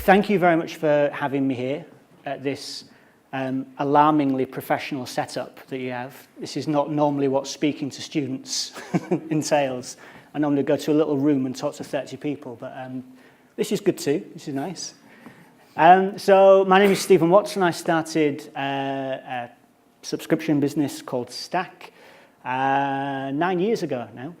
Thank you very much for having me here at this alarmingly professional setup that you have. This is not normally what speaking to students entails. I normally go to a little room and talk to 30 people, but this is good too. This is nice. So my name is Stephen Watson. I started a subscription business called Stack 9 years ago now.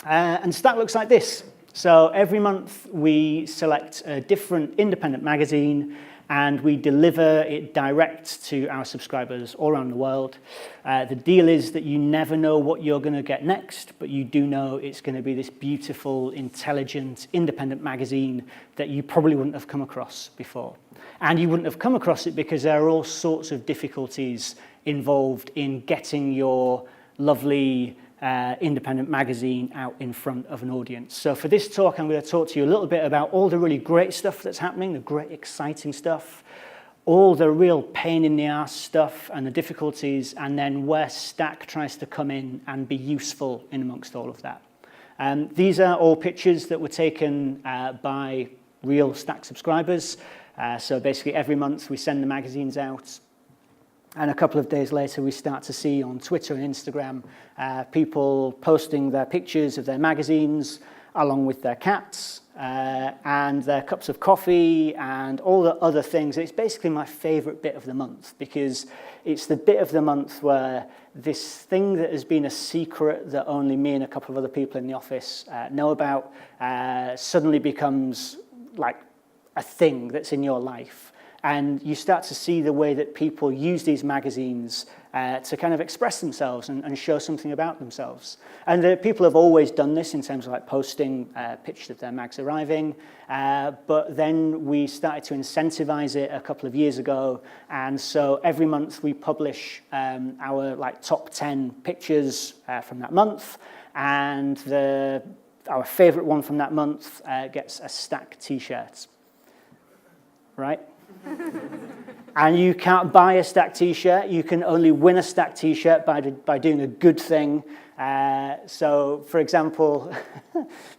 And Stack looks like this. So every month we select a different independent magazine and we deliver it direct to our subscribers all around the world. The deal is that you never know what you're going to get next, but you do know it's going to be this beautiful, intelligent, independent magazine that you probably wouldn't have come across before. And you wouldn't have come across it because there are all sorts of difficulties involved in getting your lovely independent magazine out in front of an audience. So for this talk, I'm going to talk to you a little bit about all the really great stuff that's happening, the great exciting stuff, all the real pain in the arse stuff and the difficulties, and then where Stack tries to come in and be useful in amongst all of that. These are all pictures that were taken by real Stack subscribers. So basically every month we send the magazines out. And a couple of days later, we start to see on Twitter and Instagram people posting their pictures of their magazines along with their cats and their cups of coffee and all the other things. It's basically my favorite bit of the month because it's the bit of the month where this thing that has been a secret that only me and a couple of other people in the office know about suddenly becomes like a thing that's in your life. And you start to see the way that people use these magazines to kind of express themselves and show something about themselves. And people have always done this in terms of like posting pictures of their mags arriving. But then we started to incentivize it a couple of years ago. And so every month we publish our like top 10 pictures from that month. And our favorite one from that month gets a Stack t-shirt, right? And you can't buy a Stack t-shirt. You can only win a Stack t-shirt by doing a good thing. So, for example,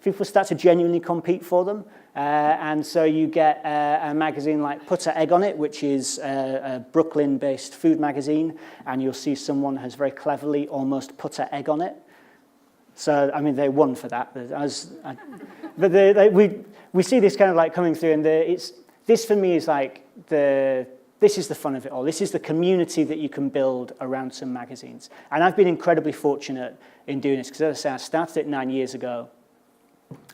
people start to genuinely compete for them. And so you get a magazine like Put a Egg on It, which is a Brooklyn-based food magazine. And you'll see someone has very cleverly almost put an egg on it. So, I mean, they won for that. But we see this kind of like coming through, and this for me is like this is the fun of it all. This is the community that you can build around some magazines. And I've been incredibly fortunate in doing this because, as I say, I started it 9 years ago.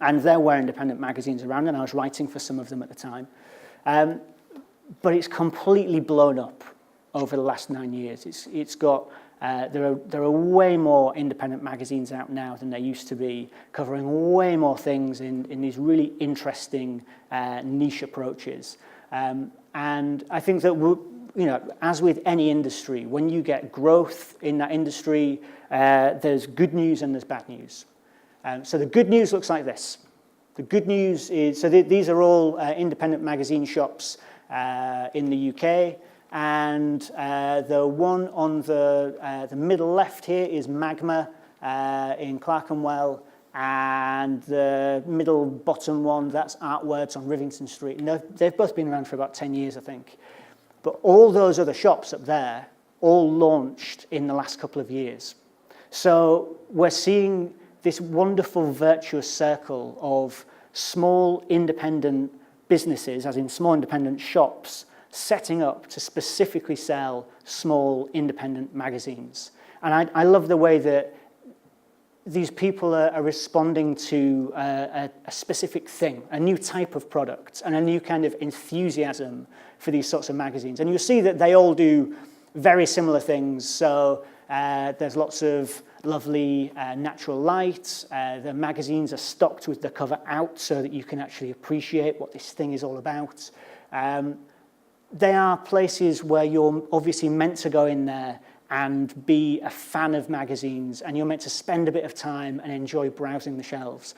And there were independent magazines around, and I was writing for some of them at the time. But it's completely blown up over the last 9 years. It's got there are way more independent magazines out now than there used to be, covering way more things in these really interesting niche approaches. And I think that, as with any industry, when you get growth in that industry, there's good news and there's bad news. So the good news looks like this. The good news is, these are all independent magazine shops in the UK. And the one on the middle left here is Magma in Clerkenwell, and the middle bottom one, that's Artwords on Rivington Street. And they've both been around for about 10 years, I think. But all those other shops up there all launched in the last couple of years. So we're seeing this wonderful virtuous circle of small independent businesses, as in small independent shops, setting up to specifically sell small independent magazines. And I love the way that these people are responding to a specific thing, a new type of product, and a new kind of enthusiasm for these sorts of magazines. And you'll see that they all do very similar things. So there's lots of lovely natural light. The magazines are stocked with the cover out so that you can actually appreciate what this thing is all about. They are places where you're obviously meant to go in there and be a fan of magazines, and you're meant to spend a bit of time and enjoy browsing the shelves.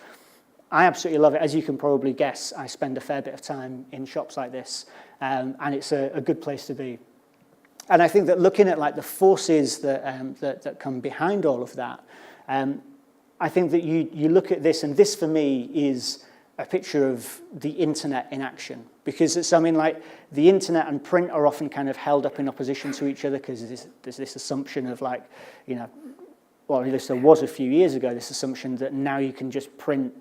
I absolutely love it. As you can probably guess, I spend a fair bit of time in shops like this, and it's a good place to be. And I think that looking at like the forces that come behind all of that, I think that you look at this, and this for me is a picture of the internet in action, because it's something like the internet and print are often kind of held up in opposition to each other, because there's this assumption of like, you know, well, at least there was a few years ago, this assumption that now you can just print,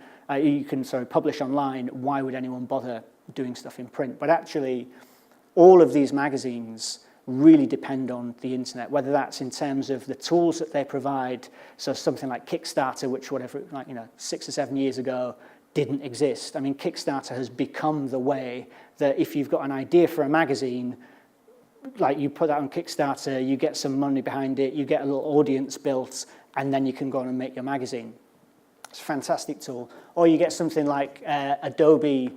publish online, why would anyone bother doing stuff in print? But actually, all of these magazines really depend on the internet, whether that's in terms of the tools that they provide. So something like Kickstarter, which 6 or 7 years ago didn't exist. I mean, Kickstarter has become the way that if you've got an idea for a magazine, like you put that on Kickstarter, you get some money behind it, you get a little audience built, and then you can go on and make your magazine. It's a fantastic tool. Or you get something like Adobe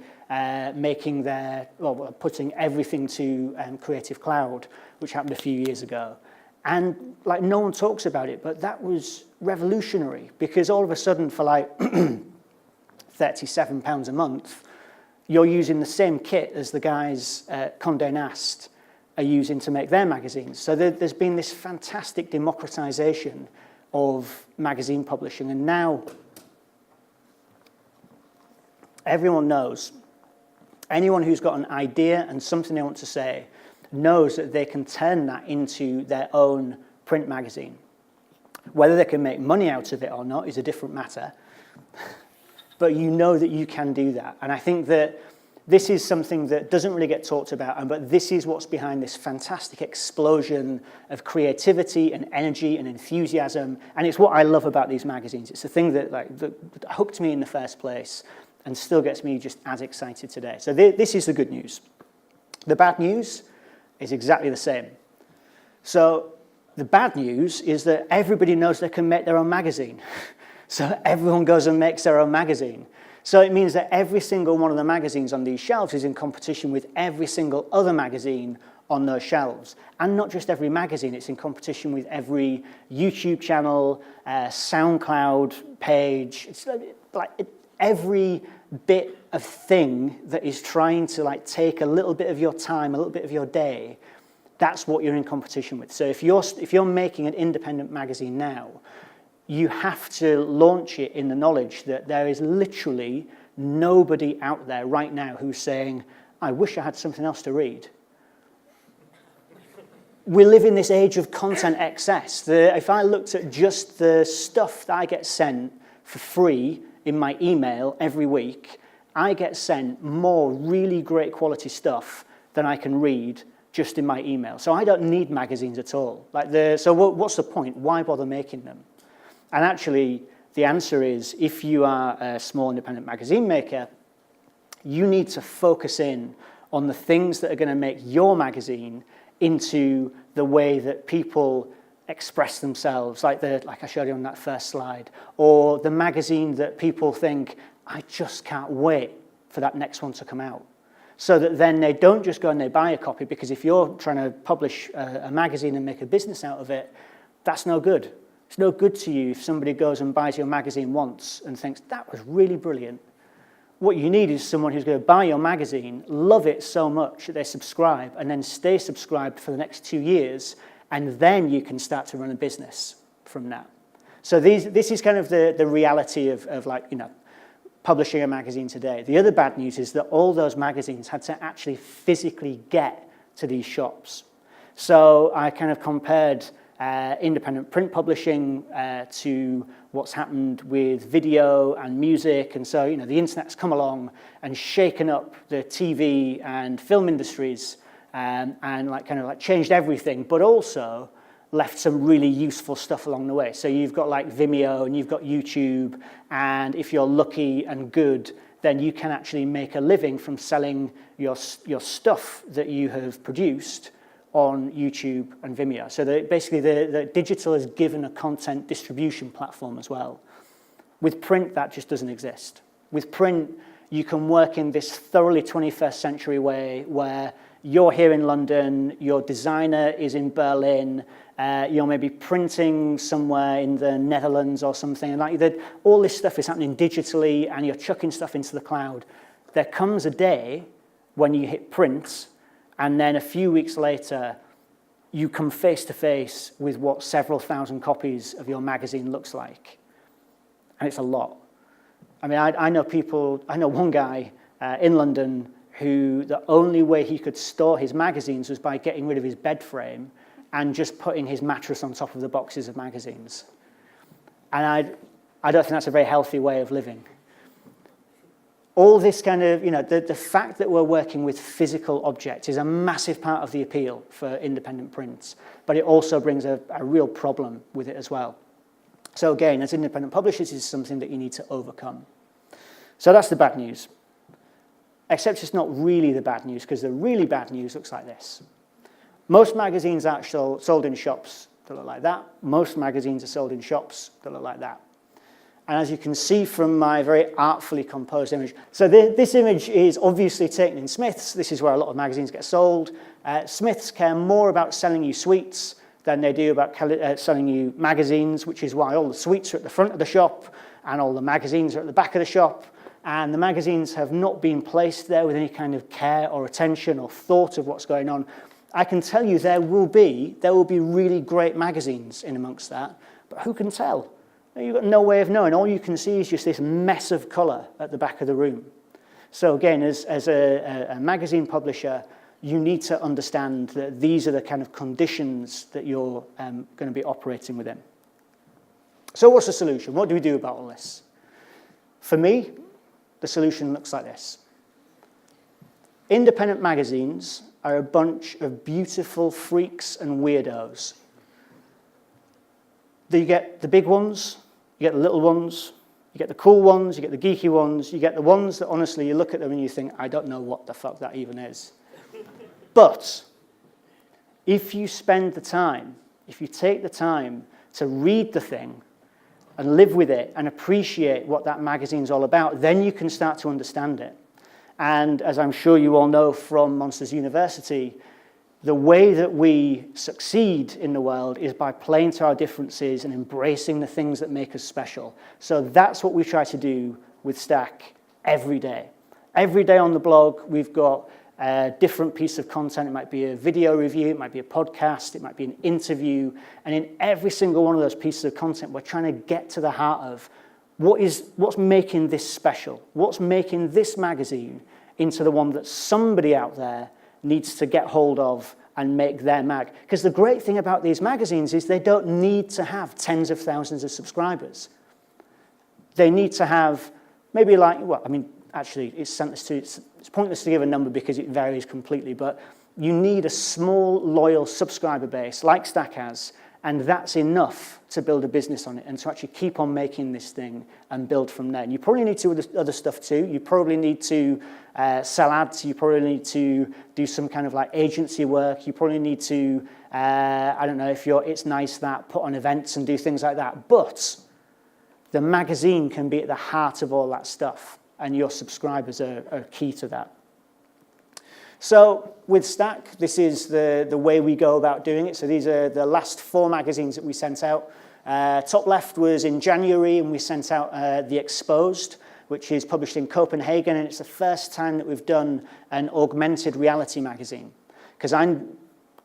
putting everything to Creative Cloud, which happened a few years ago. And like no one talks about it, but that was revolutionary, because all of a sudden for like £37 a month, you're using the same kit as the guys at Condé Nast are using to make their magazines. So there's been this fantastic democratization of magazine publishing, and now everyone knows, anyone who's got an idea and something they want to say knows that they can turn that into their own print magazine. Whether they can make money out of it or not is a different matter, but you know that you can do that. And I think that this is something that doesn't really get talked about, but this is what's behind this fantastic explosion of creativity and energy and enthusiasm. And it's what I love about these magazines. It's the thing that hooked me in the first place and still gets me just as excited today. So this is the good news. The bad news is exactly the same. So the bad news is that everybody knows they can make their own magazine. So everyone goes and makes their own magazine. So it means that every single one of the magazines on these shelves is in competition with every single other magazine on those shelves. And not just every magazine, it's in competition with every YouTube channel, SoundCloud page. It's like every bit of thing that is trying to like take a little bit of your time, a little bit of your day, that's what you're in competition with. So if you're making an independent magazine now, you have to launch it in the knowledge that there is literally nobody out there right now who's saying, I wish I had something else to read. We live in this age of content excess. If I looked at just the stuff that I get sent for free in my email every week, I get sent more really great quality stuff than I can read just in my email. So I don't need magazines at all. So what's the point? Why bother making them? And actually, the answer is, if you are a small independent magazine maker, you need to focus in on the things that are going to make your magazine into the way that people express themselves, like I showed you on that first slide, or the magazine that people think, I just can't wait for that next one to come out. So that then they don't just go and they buy a copy, because if you're trying to publish a magazine and make a business out of it, that's no good. It's no good to you if somebody goes and buys your magazine once and thinks, that was really brilliant. What you need is someone who's going to buy your magazine, love it so much that they subscribe, and then stay subscribed for the next 2 years, and then you can start to run a business from that. So this is kind of the reality of publishing a magazine today. The other bad news is that all those magazines had to actually physically get to these shops. So I kind of compared independent print publishing to what's happened with video and music. And so, the internet's come along and shaken up the TV and film industries and changed everything, but also left some really useful stuff along the way. So you've got like Vimeo and you've got YouTube, and if you're lucky and good, then you can actually make a living from selling your stuff that you have produced on YouTube and Vimeo. So basically the digital has given a content distribution platform as well. With print, that just doesn't exist. With print, you can work in this thoroughly 21st century way where you're here in London, your designer is in Berlin, you're maybe printing somewhere in the Netherlands or something, and all this stuff is happening digitally, and you're chucking stuff into the cloud. There comes a day when you hit print, and then a few weeks later, you come face to face with what several thousand copies of your magazine looks like. And it's a lot. I mean, I know one guy in London who the only way he could store his magazines was by getting rid of his bed frame and just putting his mattress on top of the boxes of magazines. And I don't think that's a very healthy way of living. All this kind of, the fact that we're working with physical objects is a massive part of the appeal for independent print, but it also brings a real problem with it as well. So again, as independent publishers, this is something that you need to overcome. So that's the bad news. Except it's not really the bad news, because the really bad news looks like this. Most magazines are sold in shops that look like that. Most magazines are sold in shops that look like that. And as you can see from my very artfully composed image, so this image is obviously taken in Smiths. This is where a lot of magazines get sold. Smiths care more about selling you sweets than they do about selling you magazines, which is why all the sweets are at the front of the shop and all the magazines are at the back of the shop. And the magazines have not been placed there with any kind of care or attention or thought of what's going on. I can tell you there will be really great magazines in amongst that, but who can tell? You've got no way of knowing. All you can see is just this mess of colour at the back of the room. So again, as a magazine publisher, you need to understand that these are the kind of conditions that you're going to be operating within. So what's the solution? What do we do about all this? For me, the solution looks like this. Independent magazines are a bunch of beautiful freaks and weirdos. You get the big ones, you get the little ones, you get the cool ones, you get the geeky ones, you get the ones that honestly you look at them and you think, I don't know what the fuck that even is. But if you spend the time, if you take the time to read the thing and live with it and appreciate what that magazine's all about, then you can start to understand it. And as I'm sure you all know from Monsters University, the way that we succeed in the world is by playing to our differences and embracing the things that make us special. So that's what we try to do with Stack every day. Every day on the blog, we've got a different piece of content. It might be a video review, it might be a podcast, it might be an interview. And in every single one of those pieces of content, we're trying to get to the heart of what's making this special? What's making this magazine into the one that somebody out there needs to get hold of and make their mag? Because the great thing about these magazines is they don't need to have tens of thousands of subscribers. They need to have maybe actually it's pointless to give a number because it varies completely, but you need a small, loyal subscriber base like Stack has, and that's enough to build a business on it and to actually keep on making this thing and build from there. And you probably need to do other stuff too. You probably need to sell ads. You probably need to do some kind of like agency work. You probably need to, I don't know, if you're It's Nice That, put on events and do things like that. But the magazine can be at the heart of all that stuff, and your subscribers are key to that. So with Stack, this is the way we go about doing it. So these are the last 4 magazines that we sent out. Top left was in January, and we sent out The Exposed, which is published in Copenhagen, and it's the first time that we've done an augmented reality magazine. Because I'm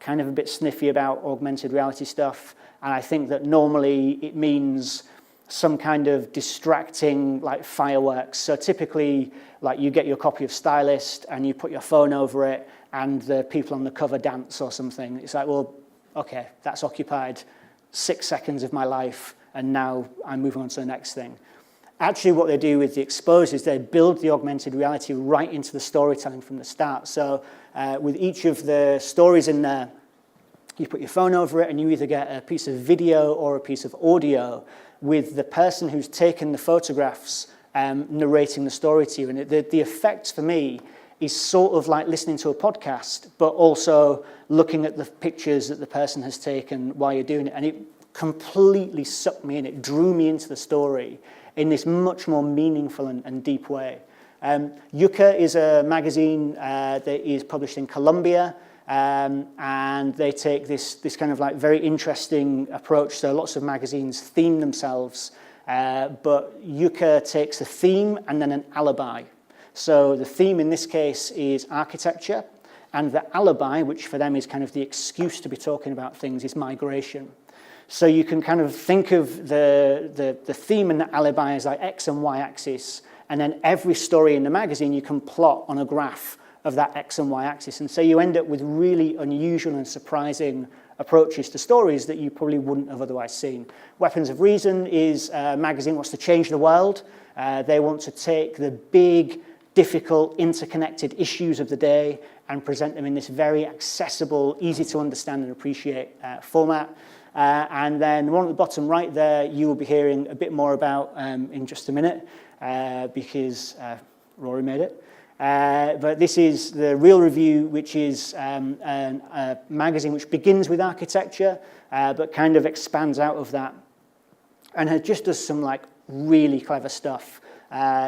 kind of a bit sniffy about augmented reality stuff, and I think that normally it means some kind of distracting like fireworks. So typically, like you get your copy of Stylist and you put your phone over it and the people on the cover dance or something. It's like, well, okay, that's occupied 6 seconds of my life and now I'm moving on to the next thing. Actually, what they do with The Exposed is they build the augmented reality right into the storytelling from the start. So with each of the stories in there, you put your phone over it and you either get a piece of video or a piece of audio with the person who's taken the photographs narrating the story to you. And the effect for me is sort of like listening to a podcast, but also looking at the pictures that the person has taken while you're doing it. And it completely sucked me in. It drew me into the story in this much more meaningful and deep way. Yucca is a magazine that is published in Colombia. And they take this kind of like very interesting approach. So lots of magazines theme themselves, but Yucca takes a theme and then an alibi. So the theme in this case is architecture, and the alibi, which for them is kind of the excuse to be talking about things, is migration. So you can kind of think of the theme and the alibi as like X and Y axis, And then every story in the magazine you can plot on a graph of that X and Y axis. And so you end up with really unusual and surprising approaches to stories that you probably wouldn't have otherwise seen. Weapons of Reason is a magazine that wants to change the world. They want to take the big, difficult, interconnected issues of the day and present them in this very accessible, easy to understand and appreciate format. And then the one at the bottom right there, you will be hearing a bit more about in just a minute because Rory made it. But this is the Real Review, which is a magazine which begins with architecture, but kind of expands out of that, and it just does some like really clever stuff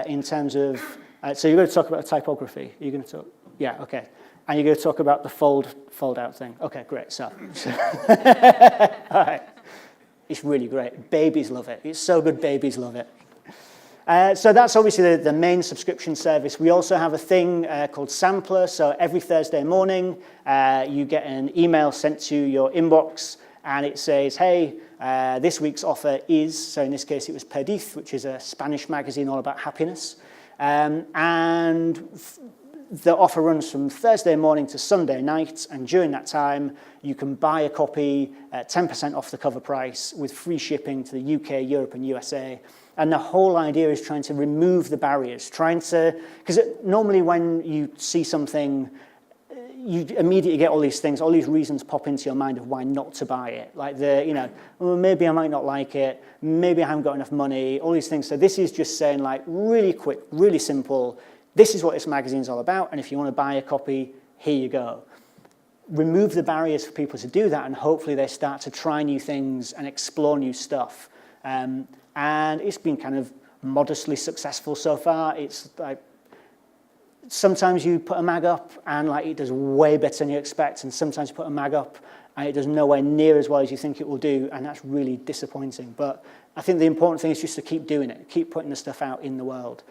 in terms of. So you're going to talk about typography. You're going to talk, yeah, okay, and you're going to talk about the fold out thing. Okay, great. So all right, it's really great. Babies love it. It's so good. Babies love it. So that's obviously the main subscription service. We also have a thing called Sampler. So every Thursday morning, you get an email sent to your inbox, and it says, hey, this week's offer is, so in this case it was Perdiz, which is a Spanish magazine all about happiness. And the offer runs from Thursday morning to Sunday night, and during that time, you can buy a copy at 10% off the cover price with free shipping to the UK, Europe, and USA. And the whole idea is trying to remove the barriers, because normally when you see something, you immediately get all these things, all these reasons pop into your mind of why not to buy it. Like well, maybe I might not like it, maybe I haven't got enough money, all these things. So this is just saying like really quick, really simple, this is what this magazine's all about, and if you want to buy a copy, here you go. Remove the barriers for people to do that, and hopefully they start to try new things and explore new stuff. And it's been kind of modestly successful so far. It's like sometimes you put a mag up and like it does way better than you expect, and sometimes you put a mag up and it does nowhere near as well as you think it will do, and that's really disappointing. But I think the important thing is just to keep doing it, keep putting the stuff out in the world.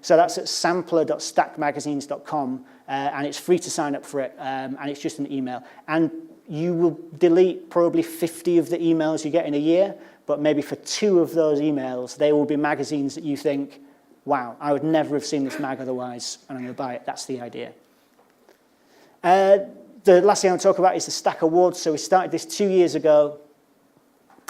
So that's at sampler.stackmagazines.com, and it's free to sign up for it, and it's just an email. And you will delete probably 50 of the emails you get in a year, but maybe for 2 of those emails, they will be magazines that you think, wow, I would never have seen this mag otherwise, and I'm going to buy it. That's the idea. The last thing I want to talk about is the Stack Awards. So we started this 2 years ago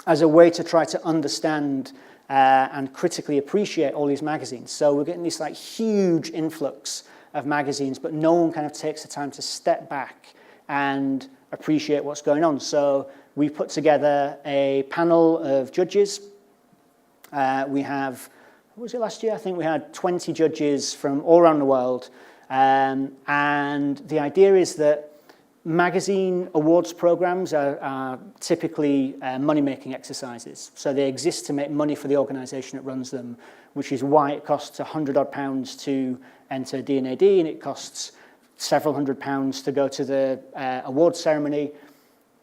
as a way to try to understand and critically appreciate all these magazines. So we're getting this like huge influx of magazines, but no one kind of takes the time to step back and appreciate what's going on. So we put together a panel of judges. We have, what was it last year? I think we had 20 judges from all around the world. And the idea is that magazine awards programs are typically money-making exercises. So they exist to make money for the organisation that runs them, which is why it costs £100 to enter D&AD, and it costs several £100 to go to the awards ceremony.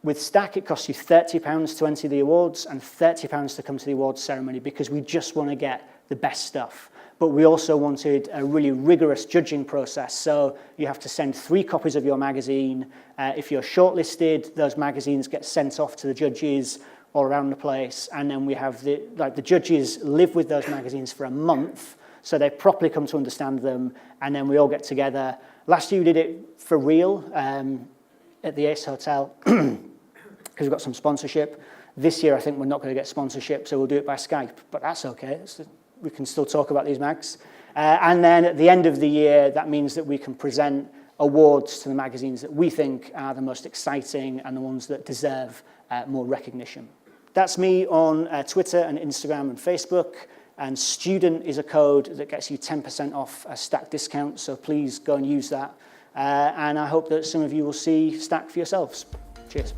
With Stack, it costs you £30 to enter the awards and £30 to come to the awards ceremony, because we just want to get the best stuff. But we also wanted a really rigorous judging process. So you have to send 3 copies of your magazine. If you're shortlisted, those magazines get sent off to the judges all around the place. And then we have the judges live with those magazines for a month, so they properly come to understand them. And then we all get together. Last year we did it for real at the Ace Hotel because we've got some sponsorship. This year I think we're not going to get sponsorship, so we'll do it by Skype. But that's okay. We can still talk about these mags. And then at the end of the year, that means that we can present awards to the magazines that we think are the most exciting and the ones that deserve more recognition. That's me on Twitter and Instagram and Facebook. And student is a code that gets you 10% off a Stack discount, so please go and use that. And I hope that some of you will see Stack for yourselves. Cheers.